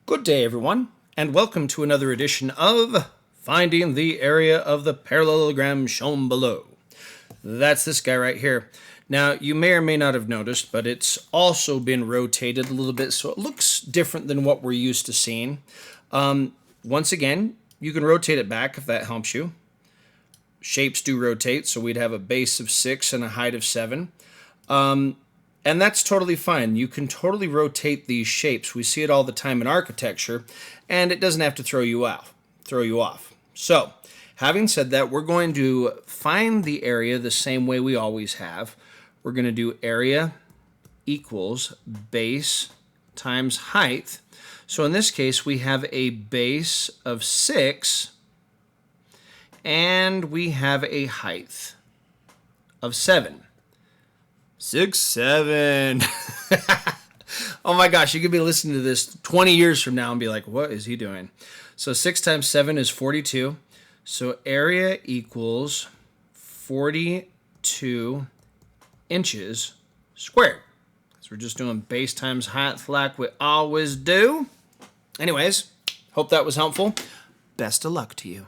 Good day, everyone, and welcome to another edition of Finding the Area of the Parallelogram Shown Below. That's this guy right here. Now, you may or may not have noticed, but it's also been rotated a little bit, so it looks different than what we're used to seeing. Once again, you can rotate it back if that helps you. Shapes do rotate, so we'd have a base of 6 and a height of 7. And that's totally fine. You can totally rotate these shapes. We see it all the time in architecture, and it doesn't have to throw you off. So, having said that, we're going to find the area the same way we always have. We're going to do area equals base times height. So in this case, we have a base of 6, and we have a height of 7. 6, 7. Oh my gosh, you could be listening to this 20 years from now and be like, what is he doing? So 6 times 7 is 42. So area equals 42 inches squared. So we're just doing base times height like we always do. Anyways, hope that was helpful. Best of luck to you.